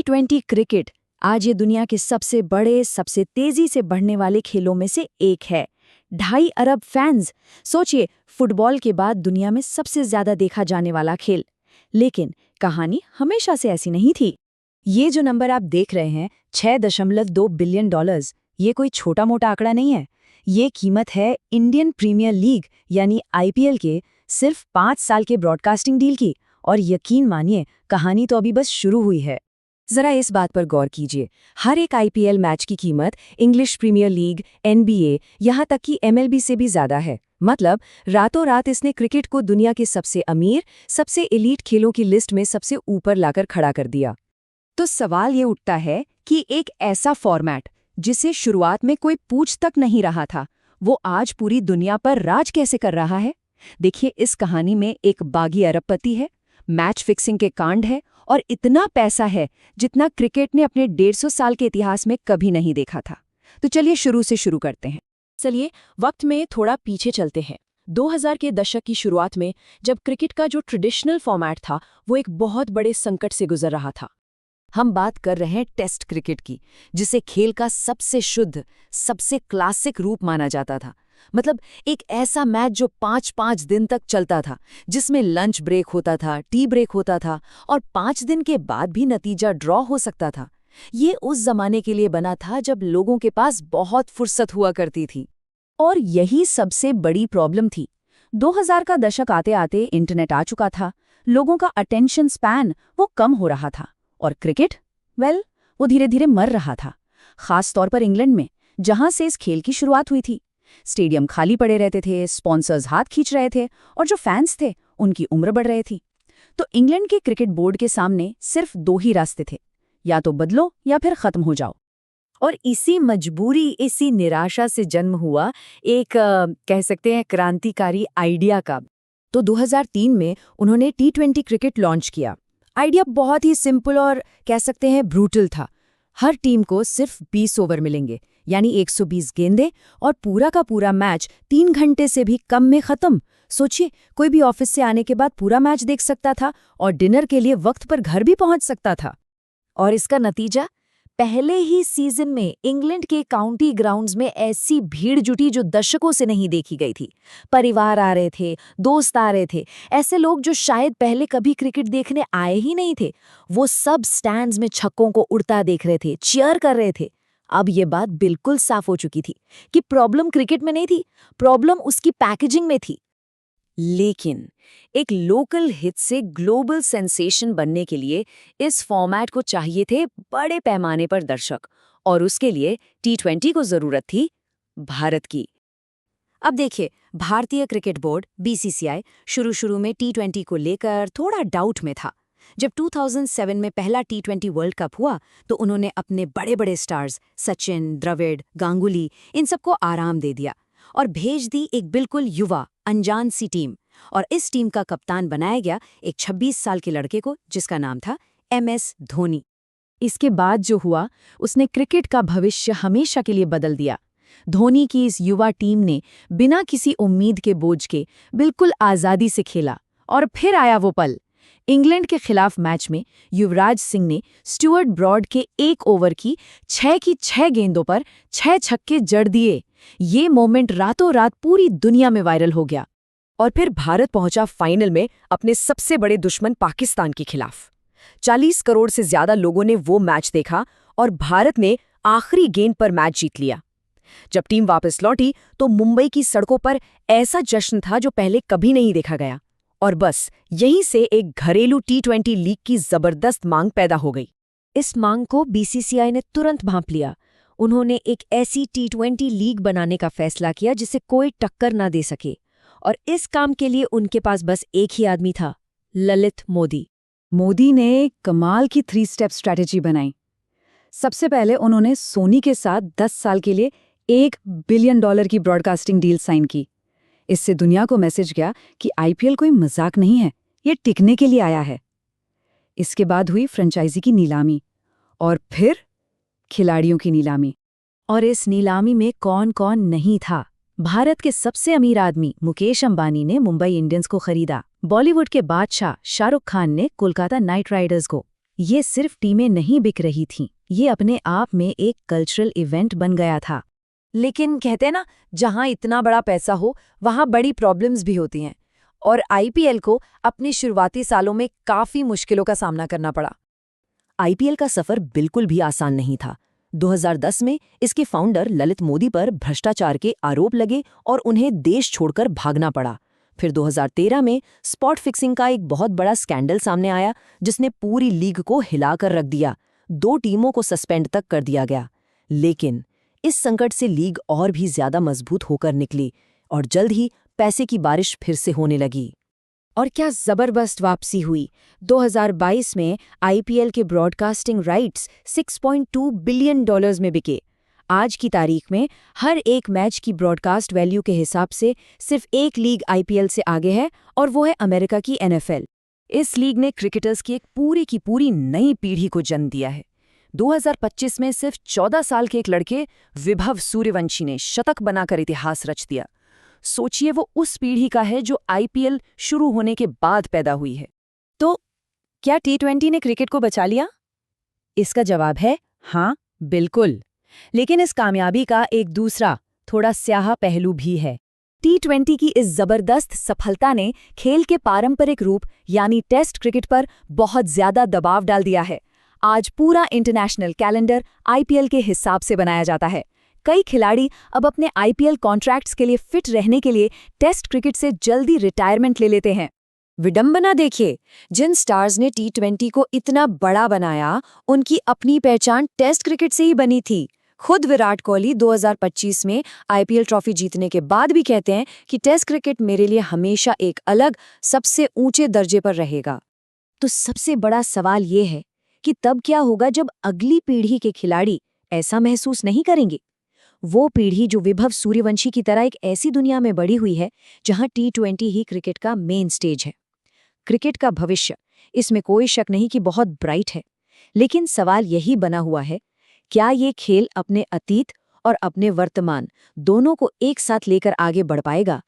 T20 cricket आज ये दुनिया के सबसे बड़े, सबसे तेजी से बढ़ने वाले खेलों में से एक है। 2.5 अरब फैंस। सोचिए, फुटबॉल के बाद दुनिया में सबसे ज्यादा देखा जाने वाला खेल। लेकिन कहानी हमेशा से ऐसी नहीं थी। ये जो नंबर आप देख रहे हैं, $6.2 बिलियन, ये कोई छोटा मोटा आंकड़ा नहीं है। ये कीमत है इंडियन प्रीमियर लीग यानी IPL के सिर्फ 5 साल के ब्रॉडकास्टिंग डील की। और यकीन मानिए, कहानी तो अभी बस शुरू हुई है। जरा इस बात पर गौर कीजिए, हर एक IPL मैच की कीमत इंग्लिश प्रीमियर लीग, NBA, यहाँ तक कि MLB से भी ज्यादा है। मतलब रातों रात इसने क्रिकेट को दुनिया के सबसे अमीर, सबसे एलीट खेलों की लिस्ट में सबसे ऊपर लाकर खड़ा कर दिया। तो सवाल ये उठता है कि एक ऐसा फॉर्मेट जिसे शुरुआत में कोई पूछ तक नहीं रहा था, वो आज पूरी दुनिया पर राज कैसे कर रहा है। देखिए, इस कहानी में एक बागी अरबपति है, मैच फिक्सिंग के कांड है और इतना पैसा है जितना क्रिकेट ने अपने 150 साल के इतिहास में कभी नहीं देखा था। तो चलिए शुरू से शुरू करते हैं। चलिए वक्त में थोड़ा पीछे चलते हैं। 2000 के दशक की शुरुआत में, जब क्रिकेट का जो ट्रेडिशनल फॉर्मेट था वो एक बहुत बड़े संकट से गुजर रहा था। हम बात कर रहे हैं टेस्ट क्रिकेट की, जिसे खेल का सबसे शुद्ध, सबसे क्लासिक रूप माना जाता था। मतलब एक ऐसा मैच जो 5-5 दिन तक चलता था, जिसमें लंच ब्रेक होता था, टी ब्रेक होता था और 5 दिन के बाद भी नतीजा ड्रॉ हो सकता था। ये उस जमाने के लिए बना था जब लोगों के पास बहुत फुर्सत हुआ करती थी। और यही सबसे बड़ी प्रॉब्लम थी। 2000 का दशक आते आते इंटरनेट आ चुका था, लोगों का अटेंशन स्पैन वो कम हो रहा था और क्रिकेट, वो धीरे धीरे मर रहा था। खास तौर पर इंग्लैंड में, जहां से इस खेल की शुरुआत हुई थी। स्टेडियम खाली पड़े रहते थे, स्पॉन्सर्स हाथ खींच रहे थे और जो फैंस थे उनकी उम्र बढ़ रही थी। तो इंग्लैंड के क्रिकेट बोर्ड के सामने सिर्फ 2 ही रास्ते थे, या तो बदलो या फिर खत्म हो जाओ। और इसी मजबूरी, इसी निराशा से जन्म हुआ एक कह सकते हैं क्रांतिकारी आइडिया का। तो 2003 में उन्होंने T20 क्रिकेट लॉन्च किया। आइडिया बहुत ही सिंपल और कह सकते हैं ब्रूटल था। हर टीम को सिर्फ 20 ओवर मिलेंगे, यानी 120 गेंदें, और पूरा का पूरा मैच 3 घंटे से भी कम में खत्म। सोचिए, कोई भी ऑफिस से आने के बाद पूरा मैच देख सकता था और डिनर के लिए वक्त पर घर भी पहुंच सकता था। और इसका नतीजा, पहले ही सीजन में इंग्लैंड के काउंटी ग्राउंड्स में ऐसी भीड़ जुटी जो दशकों से नहीं देखी गई थी। परिवार आ रहे थे, दोस्त आ रहे थे, ऐसे लोग जो शायद पहले कभी क्रिकेट देखने आए ही नहीं थे। वो सब स्टैंड्स में छक्कों को उड़ता देख रहे थे, चीयर कर रहे थे। अब ये बात बिल्कुल साफ हो चुकी थी कि प्रॉब्लम क्रिकेट में नहीं थी, प्रॉब्लम उसकी पैकेजिंग में थी। लेकिन एक लोकल हिट से ग्लोबल सेंसेशन बनने के लिए इस फॉर्मेट को चाहिए थे बड़े पैमाने पर दर्शक, और उसके लिए T20 को जरूरत थी भारत की। अब देखिए, भारतीय क्रिकेट बोर्ड BCCI शुरू में T20 को लेकर थोड़ा डाउट में था। जब 2007 में पहला T20 वर्ल्ड कप हुआ तो उन्होंने अपने बड़े बड़े स्टार्स सचिन, द्रविड़, गांगुली, इन सबको आराम दे दिया और भेज दी एक बिल्कुल युवा, अनजान सी टीम। और इस टीम का कप्तान बनाया गया एक 26 साल के लड़के को, जिसका नाम था MS धोनी। इसके बाद जो हुआ, उसने क्रिकेट का भविष्य हमेशा के लिए बदल दिया। धोनी की इस युवा टीम ने बिना किसी उम्मीद के बोझ के बिल्कुल आज़ादी से खेला। और फिर आया वो पल। इंग्लैंड के खिलाफ मैच में युवराज सिंह ने स्टुअर्ट ब्रॉड के 1 ओवर की 6 गेंदों पर 6 छक्के जड़ दिए। ये मोमेंट रातों रात पूरी दुनिया में वायरल हो गया। और फिर भारत पहुंचा फाइनल में अपने सबसे बड़े दुश्मन पाकिस्तान के खिलाफ। 40 करोड़ से ज्यादा लोगों ने वो मैच देखा और भारत ने आखिरी गेंद पर मैच जीत लिया। जब टीम वापस लौटी तो मुंबई की सड़कों पर ऐसा जश्न था जो पहले कभी नहीं देखा गया। और बस यहीं से एक घरेलू T20 लीग की जबरदस्त मांग पैदा हो गई। इस मांग को BCCI ने तुरंत भांप लिया। उन्होंने एक ऐसी T20 लीग बनाने का फैसला किया जिसे कोई टक्कर ना दे सके। और इस काम के लिए उनके पास बस एक ही आदमी था, ललित मोदी। मोदी ने कमाल की 3 स्टेप स्ट्रैटेजी बनाई। सबसे पहले उन्होंने सोनी के साथ 10 साल के लिए $1 बिलियन की ब्रॉडकास्टिंग डील साइन की। इससे दुनिया को मैसेज गया कि IPL कोई मजाक नहीं है, ये टिकने के लिए आया है। इसके बाद हुई फ्रेंचाइजी की नीलामी और फिर खिलाड़ियों की नीलामी। और इस नीलामी में कौन कौन नहीं था। भारत के सबसे अमीर आदमी मुकेश अंबानी ने मुंबई इंडियंस को खरीदा। बॉलीवुड के बादशाह शाहरुख खान ने कोलकाता नाइट राइडर्स को, ये सिर्फ टीमें नहीं बिक रही थीं, ये अपने आप में एक कल्चरल इवेंट बन गया था। लेकिन कहते हैं ना, जहां इतना बड़ा पैसा हो वहां बड़ी प्रॉब्लम्स भी होती हैं। और आईपीएल को अपने शुरुआती सालों में काफी मुश्किलों का सामना करना पड़ा। आईपीएल का सफर बिल्कुल भी आसान नहीं था। 2010 में इसके फाउंडर ललित मोदी पर भ्रष्टाचार के आरोप लगे और उन्हें देश छोड़कर भागना पड़ा। फिर 2013 में स्पॉट फिक्सिंग का एक बहुत बड़ा स्कैंडल सामने आया, जिसने पूरी लीग को हिलाकर रख दिया। 2 टीमों को सस्पेंड तक कर दिया गया। लेकिन इस संकट से लीग और भी ज्यादा मजबूत होकर निकली और जल्द ही पैसे की बारिश फिर से होने लगी। और क्या जबरदस्त वापसी हुई। 2022 में आईपीएल के ब्रॉडकास्टिंग राइट्स $6.2 बिलियन में बिके। आज की तारीख में हर एक मैच की ब्रॉडकास्ट वैल्यू के हिसाब से सिर्फ एक लीग आईपीएल से आगे है, और वो है अमेरिका की एनएफएल। इस लीग ने क्रिकेटर्स की एक पूरी की पूरी नई पीढ़ी को जन्म दिया है। 2025 में सिर्फ 14 साल के एक लड़के विभव सूर्यवंशी ने शतक बनाकर इतिहास रच दिया। सोचिए, वो उस पीढ़ी का है जो आईपीएल शुरू होने के बाद पैदा हुई है। तो क्या टी20 ने क्रिकेट को बचा लिया? इसका जवाब है हाँ, बिल्कुल। लेकिन इस कामयाबी का एक दूसरा, थोड़ा स्याह पहलू भी है। टी20 की इस जबरदस्त सफलता ने खेल के पारंपरिक रूप यानी टेस्ट क्रिकेट पर बहुत ज्यादा दबाव डाल दिया है। आज पूरा इंटरनेशनल कैलेंडर आईपीएल के हिसाब से बनाया जाता है। कई खिलाड़ी अब अपने आईपीएल कॉन्ट्रैक्ट्स के लिए फिट रहने के लिए टेस्ट क्रिकेट से जल्दी रिटायरमेंट ले लेते हैं। विडंबना देखिए, जिन स्टार्स ने टी20 को इतना बड़ा बनाया, उनकी अपनी पहचान टेस्ट क्रिकेट से ही बनी थी। खुद विराट कोहली 2025 में आईपीएल ट्रॉफी जीतने के बाद भी कहते हैं कि टेस्ट क्रिकेट मेरे लिए हमेशा एक अलग, सबसे ऊंचे दर्जे पर रहेगा। तो सबसे बड़ा सवाल ये है कि तब क्या होगा जब अगली पीढ़ी के खिलाड़ी ऐसा महसूस नहीं करेंगे। वो पीढ़ी जो विभव सूर्यवंशी की तरह एक ऐसी दुनिया में बड़ी हुई है जहां टी20 ही क्रिकेट का मेन स्टेज है। क्रिकेट का भविष्य, इसमें कोई शक नहीं कि बहुत ब्राइट है। लेकिन सवाल यही बना हुआ है, क्या ये खेल अपने अतीत और अपने वर्तमान दोनों को एक साथ लेकर आगे बढ़ पाएगा?